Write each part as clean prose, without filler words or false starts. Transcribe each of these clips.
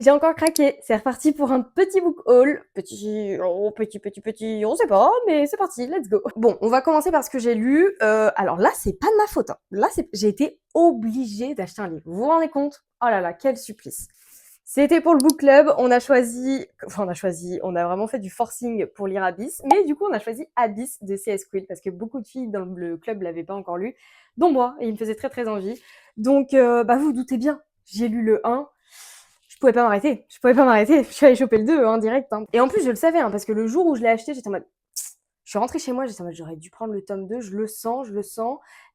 J'ai encore craqué, c'est reparti pour un petit book haul. Petit, oh, petit, on sait pas, mais c'est parti, let's go. Bon, on va commencer par ce que j'ai lu. Alors là, c'est pas de ma faute. Hein. Là, j'ai été obligée d'acheter un livre. Vous vous rendez compte? Oh là là, quel supplice. C'était pour le book club, on a vraiment fait du forcing pour lire Abyss, mais du coup on a choisi Abyss de C.S. Quill parce que beaucoup de filles dans le club l'avaient pas encore lu, dont moi, et il me faisait très très envie. Donc vous vous doutez bien, j'ai lu le 1, je pouvais pas m'arrêter, je suis allée choper le 2 direct. Hein. Et en plus je le savais, hein, parce que le jour où je l'ai acheté, j'étais en mode, je suis rentrée chez moi, j'étais en mode, j'aurais dû prendre le tome 2, je le sens.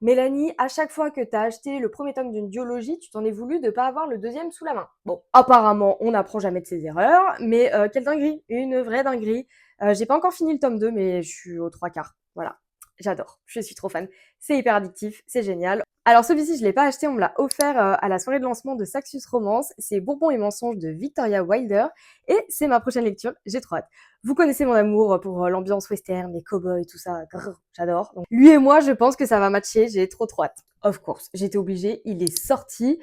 Mélanie, à chaque fois que t'as acheté le premier tome d'une duologie, tu t'en es voulu de pas avoir le deuxième sous la main. Bon, apparemment, on n'apprend jamais de ses erreurs, mais quelle dinguerie, une vraie dinguerie. J'ai pas encore fini le tome 2, mais je suis aux 3/4. Voilà, j'adore, je suis trop fan. C'est hyper addictif, c'est génial. Alors celui-ci, je l'ai pas acheté, on me l'a offert à la soirée de lancement de Saxus Romance. C'est Bourbon et mensonges de Victoria Wilder, et c'est ma prochaine lecture, j'ai trop hâte. Vous connaissez mon amour pour l'ambiance western, les cowboys, tout ça, grrr, j'adore. Donc, lui et moi, je pense que ça va matcher, j'ai trop hâte. Of course, j'étais obligée, il est sorti,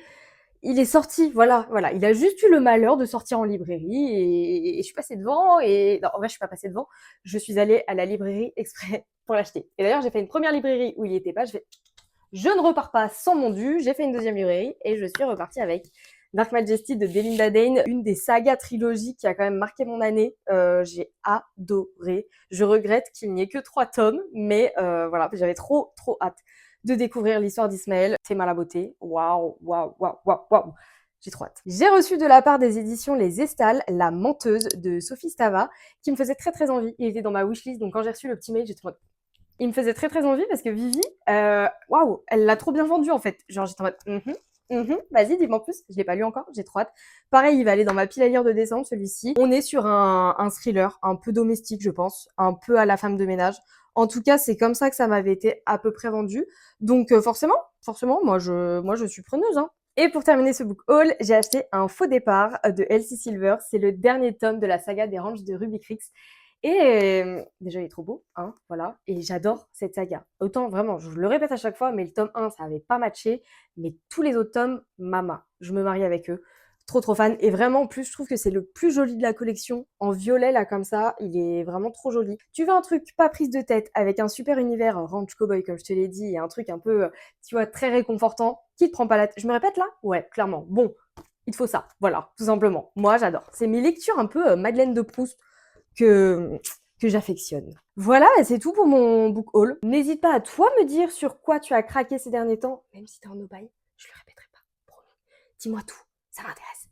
voilà. Il a juste eu le malheur de sortir en librairie et je suis passée devant non, en vrai, je suis pas passée devant. Je suis allée à la librairie exprès pour l'acheter. Et d'ailleurs, j'ai fait une première librairie où il y était pas. Je ne repars pas sans mon dû. J'ai fait une deuxième librairie et je suis repartie avec Dark Majesty de Delinda Dane, une des sagas trilogies qui a quand même marqué mon année. J'ai adoré. Je regrette qu'il n'y ait que 3 tomes, mais voilà, j'avais trop hâte de découvrir l'histoire d'Ismaël. C'est mal à beauté. Waouh. J'ai trop hâte. J'ai reçu de la part des éditions Les Estales, La Menteuse de Sophie Stava, qui me faisait très envie. Il était dans ma wishlist, donc quand j'ai reçu le petit mail, j'étais en mode... Il me faisait très envie parce que Vivi, waouh, elle l'a trop bien vendu en fait. Genre j'étais en mode, vas-y, dis-moi plus. Je l'ai pas lu encore, j'ai trop hâte. Pareil, il va aller dans ma pile à lire de décembre, celui-ci. On est sur un thriller, un peu domestique, je pense, un peu à la femme de ménage. En tout cas, c'est comme ça que ça m'avait été à peu près vendu. Donc forcément, moi je suis preneuse. Hein. Et pour terminer ce book haul, j'ai acheté Un faux départ de Elsie Silver. C'est le dernier tome de la saga des ranchs de Ruby Creek. Et déjà, il est trop beau, hein, voilà. Et j'adore cette saga. Autant, vraiment, je le répète à chaque fois, mais le tome 1, ça avait pas matché. Mais tous les autres tomes, mama, je me marie avec eux. Trop fan. Et vraiment, en plus, je trouve que c'est le plus joli de la collection. En violet, là, comme ça, il est vraiment trop joli. Tu veux un truc pas prise de tête, avec un super univers ranch cowboy, comme je te l'ai dit, et un truc un peu, tu vois, très réconfortant, qui te prend pas la tête. Je me répète là? Ouais, clairement. Bon, il te faut ça. Voilà, tout simplement. Moi, j'adore. C'est mes lectures un peu Madeleine de Proust que, que j'affectionne. Voilà, c'est tout pour mon book haul. N'hésite pas à toi me dire sur quoi tu as craqué ces derniers temps, même si t'es en no-buy, je le répéterai pas. Promis. Dis-moi tout, ça m'intéresse.